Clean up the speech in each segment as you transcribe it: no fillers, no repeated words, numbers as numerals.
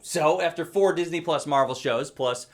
So after 4 Disney Plus Marvel shows, plus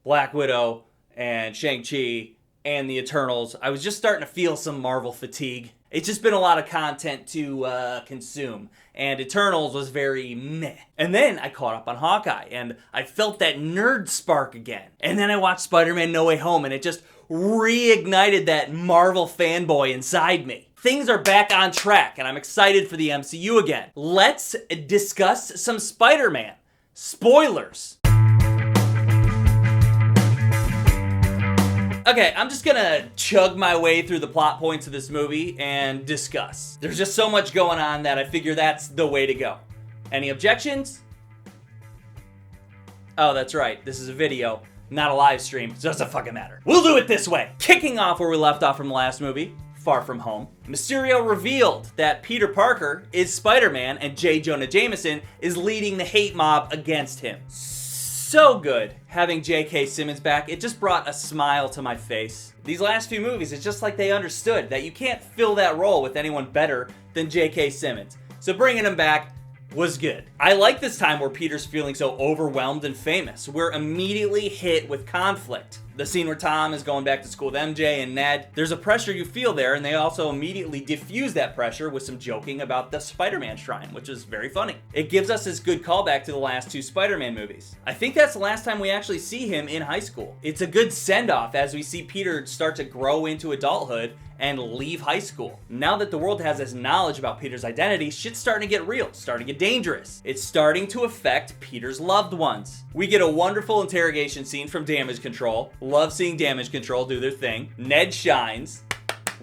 Black Widow and Shang-Chi and the Eternals, I was just starting to feel some Marvel fatigue. It's just been a lot of content to consume, and Eternals was very meh. And then I caught up on Hawkeye, and I felt that nerd spark again. And then I watched Spider-Man No Way Home, and it just reignited that Marvel fanboy inside me. Things are back on track, and I'm excited for the MCU again. Let's discuss some Spider-Man. Spoilers. Okay, I'm just gonna chug my way through the plot points of this movie and discuss. There's just so much going on that I figure that's the way to go. Any objections? Oh, that's right. This is a video, not a live stream, so it doesn't fucking matter. We'll do it this way. Kicking off where we left off from the last movie, Far From Home, Mysterio revealed that Peter Parker is Spider-Man and J. Jonah Jameson is leading the hate mob against him. So good having J.K. Simmons back. It just brought a smile to my face. These last few movies, it's just like they understood that you can't fill that role with anyone better than J.K. Simmons. So bringing him back was good. I like this time where Peter's feeling so overwhelmed and famous. We're immediately hit with conflict. The scene where Tom is going back to school with MJ and Ned, there's a pressure you feel there, and they also immediately diffuse that pressure with some joking about the Spider-Man shrine, which is very funny. It gives us this good callback to the last 2 Spider-Man movies. I think that's the last time we actually see him in high school. It's a good send-off as we see Peter start to grow into adulthood and leave high school. Now that the world has this knowledge about Peter's identity, shit's starting to get real, starting to get dangerous. It's starting to affect Peter's loved ones. We get a wonderful interrogation scene from Damage Control. Love seeing Damage Control do their thing. Ned shines.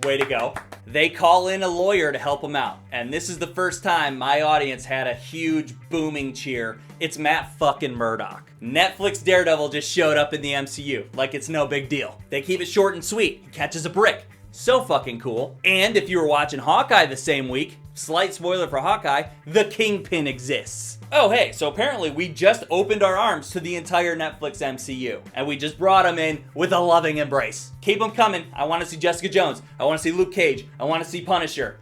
Way to go. They call in a lawyer to help him out. And this is the first time my audience had a huge booming cheer. It's Matt fucking Murdock. Netflix Daredevil just showed up in the MCU. Like it's no big deal. They keep it short and sweet. He catches a brick. So fucking cool. And if you were watching Hawkeye the same week, slight spoiler for Hawkeye, the Kingpin exists. Oh hey, so apparently we just opened our arms to the entire Netflix MCU. And we just brought them in with a loving embrace. Keep them coming. I want to see Jessica Jones. I want to see Luke Cage. I want to see Punisher.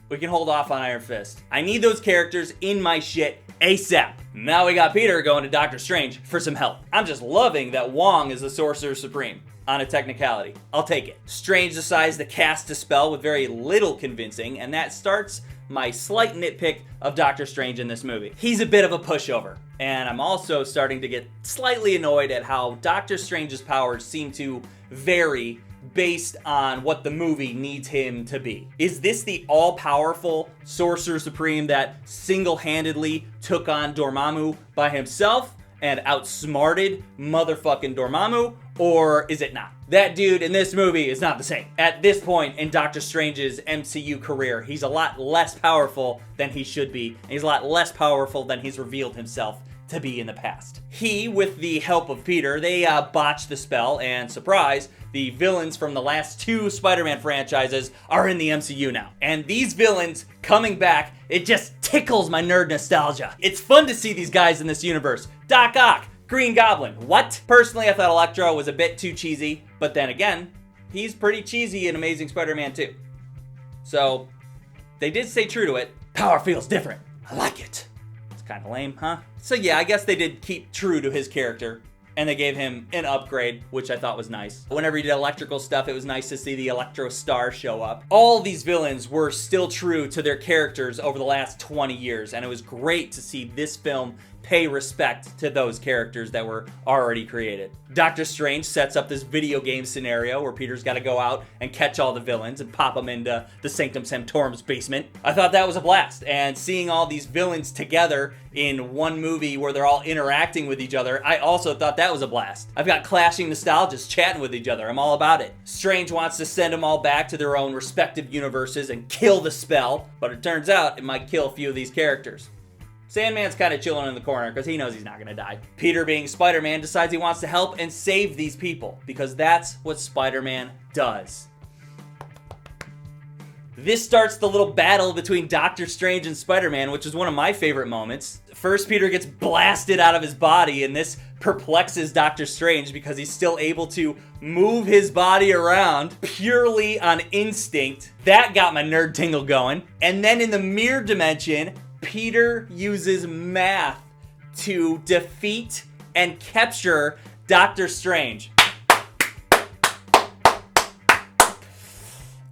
We can hold off on Iron Fist. I need those characters in my shit ASAP. Now we got Peter going to Doctor Strange for some help. I'm just loving that Wong is the Sorcerer Supreme. On a technicality. I'll take it. Strange decides to cast a spell with very little convincing, and that starts my slight nitpick of Doctor Strange in this movie. He's a bit of a pushover, and I'm also starting to get slightly annoyed at how Doctor Strange's powers seem to vary based on what the movie needs him to be. Is this the all-powerful Sorcerer Supreme that single-handedly took on Dormammu by himself and outsmarted motherfucking Dormammu? Or is it not? That dude in this movie is not the same. At this point in Doctor Strange's MCU career, he's a lot less powerful than he should be. And he's a lot less powerful than he's revealed himself to be in the past. He, with the help of Peter, they botched the spell, and surprise, the villains from the last 2 Spider-Man franchises are in the MCU now. And these villains coming back, it just tickles my nerd nostalgia. It's fun to see these guys in this universe. Doc Ock, Green Goblin. What? Personally, I thought Electro was a bit too cheesy, but then again, he's pretty cheesy in Amazing Spider-Man 2. So, they did stay true to it. Power feels different. I like it. It's kind of lame, huh? So yeah, I guess they did keep true to his character, and they gave him an upgrade, which I thought was nice. Whenever he did electrical stuff, it was nice to see the Electro Star show up. All these villains were still true to their characters over the last 20 years, and it was great to see this film pay respect to those characters that were already created. Doctor Strange sets up this video game scenario where Peter's got to go out and catch all the villains and pop them into the Sanctum Sanctorum's basement. I thought that was a blast, and seeing all these villains together in one movie where they're all interacting with each other, I also thought that was a blast. I've got clashing nostalgias chatting with each other. I'm all about it. Strange wants to send them all back to their own respective universes and kill the spell, but it turns out it might kill a few of these characters. Sandman's kind of chilling in the corner because he knows he's not going to die. Peter, being Spider-Man, decides he wants to help and save these people because that's what Spider-Man does. This starts the little battle between Doctor Strange and Spider-Man, which is one of my favorite moments. First, Peter gets blasted out of his body, and this perplexes Doctor Strange because he's still able to move his body around purely on instinct. That got my nerd tingle going. And then in the mirror dimension, Peter uses math to defeat and capture Doctor Strange.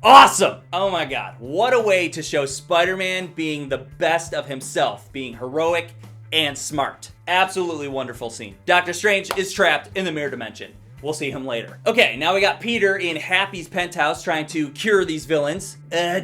Awesome! Oh my god, what a way to show Spider-Man being the best of himself, being heroic and smart. Absolutely wonderful scene. Doctor Strange is trapped in the mirror dimension. We'll see him later. Okay, now we got Peter in Happy's penthouse trying to cure these villains.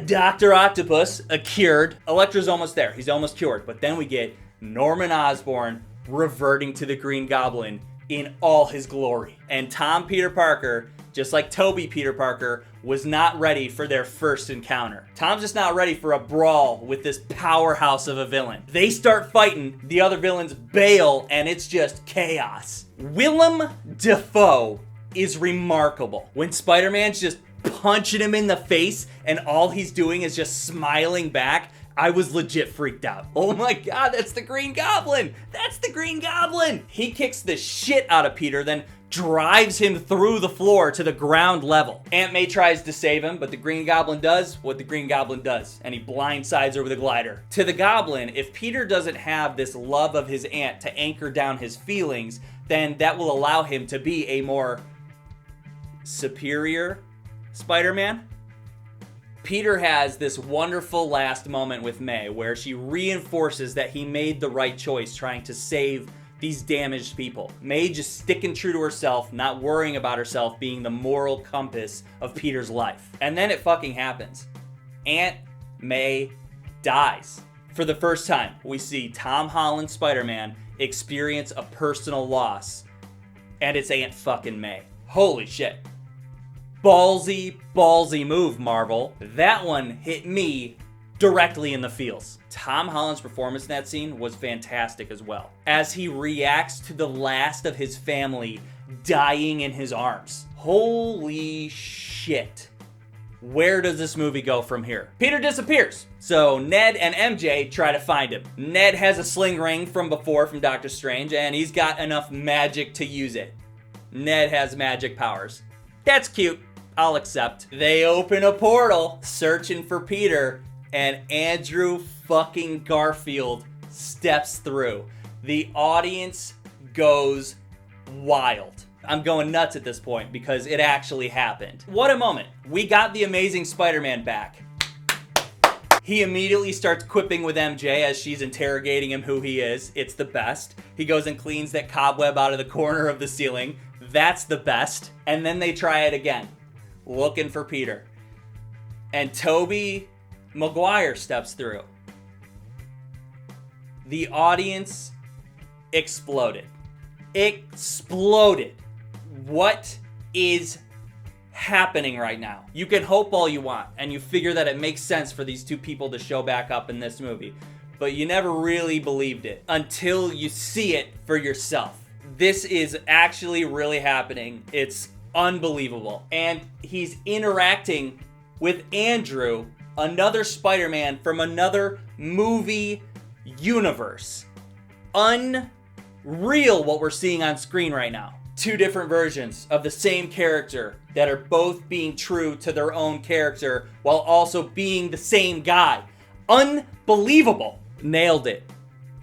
Dr. Octopus, cured. Electro's almost there. He's almost cured. But then we get Norman Osborn reverting to the Green Goblin in all his glory. And Tom Peter Parker, just like Toby Peter Parker, was not ready for their first encounter. Tom's just not ready for a brawl with this powerhouse of a villain. They start fighting, the other villains bail, and it's just chaos. Willem Dafoe is remarkable. When Spider-Man's just punching him in the face and all he's doing is just smiling back, I was legit freaked out. Oh my god, that's the Green Goblin! That's the Green Goblin! He kicks the shit out of Peter, then drives him through the floor to the ground level. Aunt May tries to save him, but the Green Goblin does what the Green Goblin does, and he blindsides her with a glider. To the Goblin, if Peter doesn't have this love of his aunt to anchor down his feelings, then that will allow him to be a more superior Spider-Man. Peter has this wonderful last moment with May where she reinforces that he made the right choice trying to save these damaged people. May just sticking true to herself, not worrying about herself being the moral compass of Peter's life. And then it fucking happens. Aunt May dies. For the first time, we see Tom Holland's Spider-Man experience a personal loss. And it's Aunt fucking May. Holy shit. Ballsy, ballsy move, Marvel. That one hit me directly in the feels. Tom Holland's performance in that scene was fantastic as well, as he reacts to the last of his family dying in his arms. Holy shit. Where does this movie go from here? Peter disappears, so Ned and MJ try to find him. Ned has a sling ring from before from Doctor Strange, and he's got enough magic to use it. Ned has magic powers. That's cute. I'll accept. They open a portal, searching for Peter, and Andrew fucking Garfield steps through. The audience goes wild. I'm going nuts at this point because it actually happened. What a moment. We got the Amazing Spider-Man back. He immediately starts quipping with MJ as she's interrogating him who he is. It's the best. He goes and cleans that cobweb out of the corner of the ceiling. That's the best. And then they try it again, looking for Peter. And Tobey Maguire steps through. The audience exploded. Exploded. What is happening right now? You can hope all you want, and you figure that it makes sense for these two people to show back up in this movie, but you never really believed it until you see it for yourself. This is actually really happening. It's unbelievable. And he's interacting with Andrew, another Spider-Man from another movie universe. Unreal what we're seeing on screen right now. Two different versions of the same character that are both being true to their own character while also being the same guy. Unbelievable. Nailed it.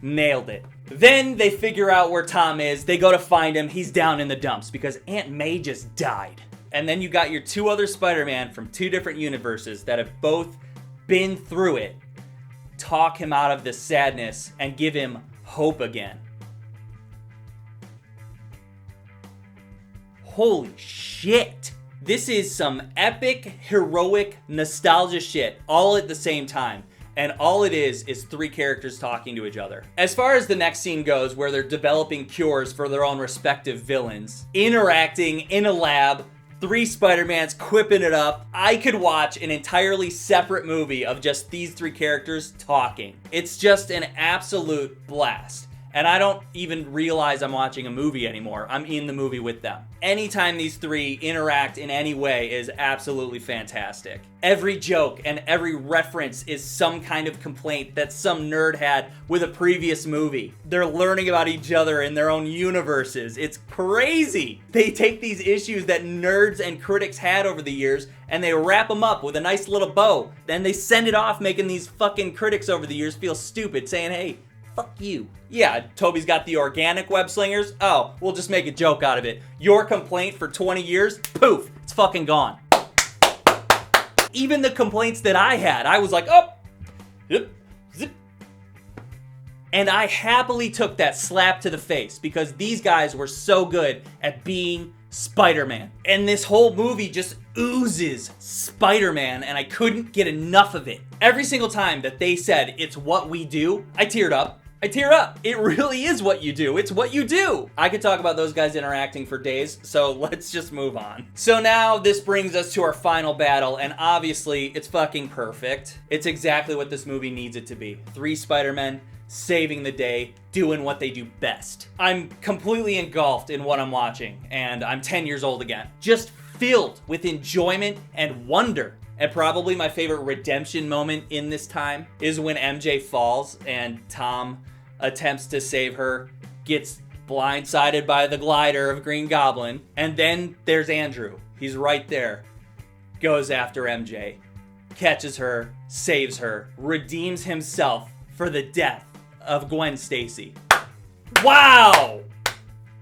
Nailed it. Then they figure out where Tom is. They go to find him. He's down in the dumps because Aunt May just died. And then you got your two other Spider-Man from two different universes that have both been through it, talk him out of this sadness and give him hope again. Holy shit. This is some epic, heroic, nostalgia shit all at the same time. And all it is three characters talking to each other. As far as the next scene goes, where they're developing cures for their own respective villains, interacting in a lab, three Spider-Mans quipping it up, I could watch an entirely separate movie of just these three characters talking. It's just an absolute blast. And I don't even realize I'm watching a movie anymore. I'm in the movie with them. Anytime these three interact in any way is absolutely fantastic. Every joke and every reference is some kind of complaint that some nerd had with a previous movie. They're learning about each other in their own universes. It's crazy. They take these issues that nerds and critics had over the years and they wrap them up with a nice little bow. Then they send it off making these fucking critics over the years feel stupid, saying, hey, fuck you. Yeah, Toby's got the organic web slingers. Oh, we'll just make a joke out of it. Your complaint for 20 years, poof, it's fucking gone. Even the complaints that I had, I was like, oh, zip, zip. And I happily took that slap to the face because these guys were so good at being Spider-Man. And this whole movie just oozes Spider-Man, and I couldn't get enough of it. Every single time that they said, it's what we do, I teared up. It really is what you do. It's what you do. I could talk about those guys interacting for days, so let's just move on. So now this brings us to our final battle, and obviously it's fucking perfect. It's exactly what this movie needs it to be. 3 Spider-Men saving the day, doing what they do best. I'm completely engulfed in what I'm watching, and I'm 10 years old again. Just filled with enjoyment and wonder. And probably my favorite redemption moment in this time is when MJ falls and Tom attempts to save her, gets blindsided by the glider of Green Goblin, and then there's Andrew. He's right there, goes after MJ, catches her, saves her, redeems himself for the death of Gwen Stacy. Wow!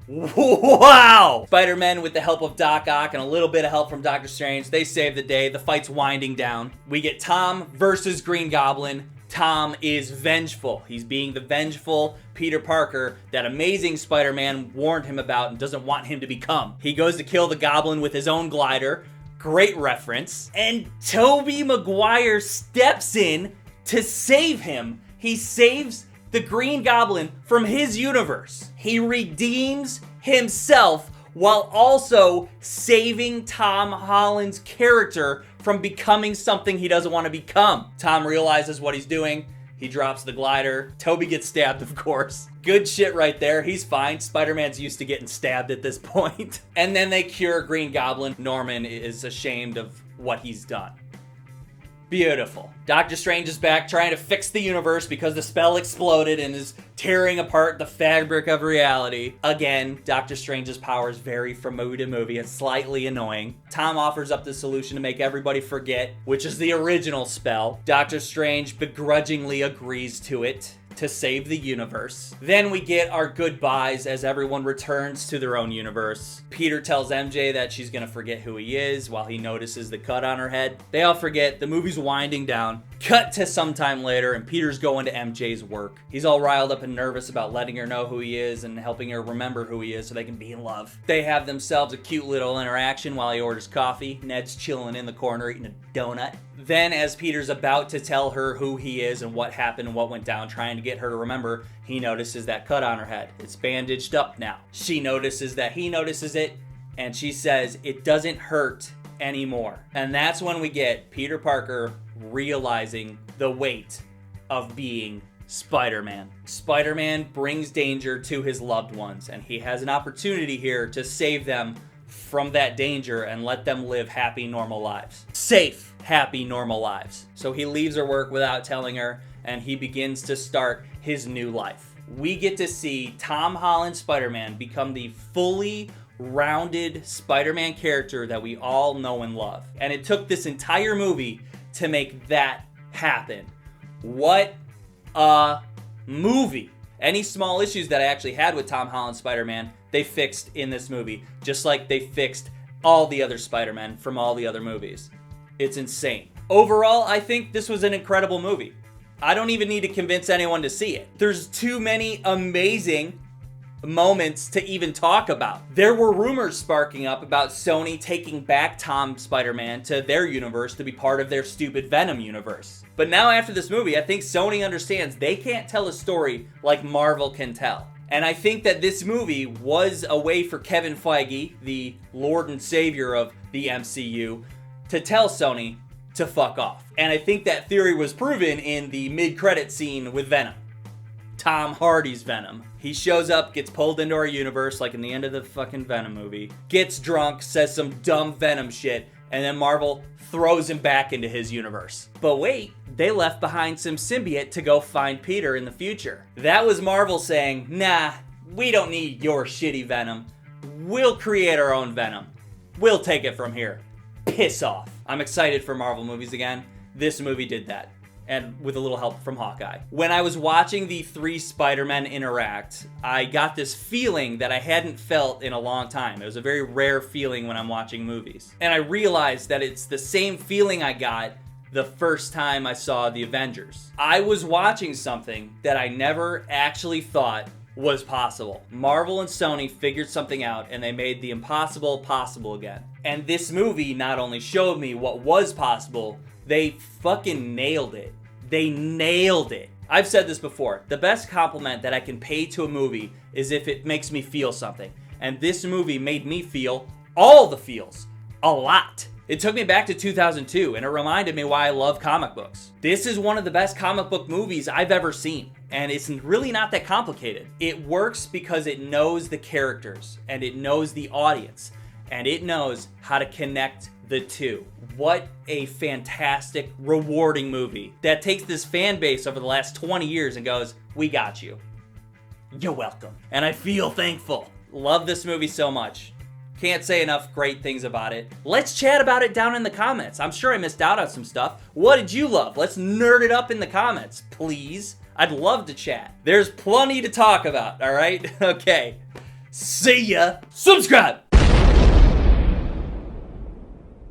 Wow! Spider-Man, with the help of Doc Ock and a little bit of help from Doctor Strange, they save the day. The fight's winding down. We get Tom versus Green Goblin. Tom is vengeful. He's being the vengeful Peter Parker that Amazing Spider-Man warned him about and doesn't want him to become. He goes to kill the Goblin with his own glider. Great reference. And Tobey Maguire steps in to save him. He saves the Green Goblin from his universe. He redeems himself while also saving Tom Holland's character from becoming something he doesn't want to become. Tom realizes what he's doing. He drops the glider. Tobey gets stabbed, of course. Good shit right there. He's fine. Spider-Man's used to getting stabbed at this point. And then they cure Green Goblin. Norman is ashamed of what he's done. Beautiful. Doctor Strange is back trying to fix the universe because the spell exploded and is tearing apart the fabric of reality. Again, Doctor Strange's powers vary from movie to movie. It's slightly annoying. Tom offers up the solution to make everybody forget, which is the original spell. Doctor Strange begrudgingly agrees to it to save the universe. Then we get our goodbyes as everyone returns to their own universe. Peter tells MJ that she's gonna forget who he is while he notices the cut on her head. They all forget. The movie's winding down. Cut to sometime later, and Peter's going to MJ's work. He's all riled up and nervous about letting her know who he is and helping her remember who he is so they can be in love. They have themselves a cute little interaction while he orders coffee. Ned's chilling in the corner eating a donut. Then, as Peter's about to tell her who he is and what happened and what went down, trying to get her to remember, he notices that cut on her head. It's bandaged up now. She notices that he notices it, and she says, "It doesn't hurt anymore." And that's when we get Peter Parker realizing the weight of being Spider-Man. Spider-Man brings danger to his loved ones, and he has an opportunity here to save them from that danger and let them live happy, normal lives. Safe, happy, normal lives. So he leaves her work without telling her, and he begins to start his new life. We get to see Tom Holland Spider-Man become the fully rounded Spider-Man character that we all know and love. And it took this entire movie to make that happen. What a movie. Any small issues that I actually had with Tom Holland Spider-Man, they fixed in this movie, just like they fixed all the other Spider-Men from all the other movies. It's insane. Overall, I think this was an incredible movie. I don't even need to convince anyone to see it. There's too many amazing moments to even talk about. There were rumors sparking up about Sony taking back Tom Spider-Man to their universe to be part of their stupid Venom universe. But now after this movie, I think Sony understands they can't tell a story like Marvel can tell. And I think that this movie was a way for Kevin Feige, the Lord and Savior of the MCU, to tell Sony to fuck off. And I think that theory was proven in the mid-credit scene with Venom. Tom Hardy's Venom. He shows up, gets pulled into our universe like in the end of the fucking Venom movie, gets drunk, says some dumb Venom shit, and then Marvel throws him back into his universe. But wait, they left behind some symbiote to go find Peter in the future. That was Marvel saying, nah, we don't need your shitty Venom. We'll create our own Venom. We'll take it from here. Piss off. I'm excited for Marvel movies again. This movie did that. and with a little help from Hawkeye. When I was watching the 3 Spider-Men interact, I got this feeling that I hadn't felt in a long time. It was a very rare feeling when I'm watching movies. And I realized that it's the same feeling I got the first time I saw The Avengers. I was watching something that I never actually thought was possible. Marvel and Sony figured something out and they made the impossible possible again. And this movie not only showed me what was possible, they fucking nailed it. They nailed it. I've said this before. The best compliment that I can pay to a movie is if it makes me feel something. And this movie made me feel all the feels. A lot. It took me back to 2002 and it reminded me why I love comic books. This is one of the best comic book movies I've ever seen. And it's really not that complicated. It works because it knows the characters and it knows the audience and it knows how to connect the two. What a fantastic, rewarding movie that takes this fan base over the last 20 years and goes, we got you. You're welcome. And I feel thankful. Love this movie so much. Can't say enough great things about it. Let's chat about it down in the comments. I'm sure I missed out on some stuff. What did you love? Let's nerd it up in the comments, please. I'd love to chat. There's plenty to talk about, all right? Okay. See ya. Subscribe.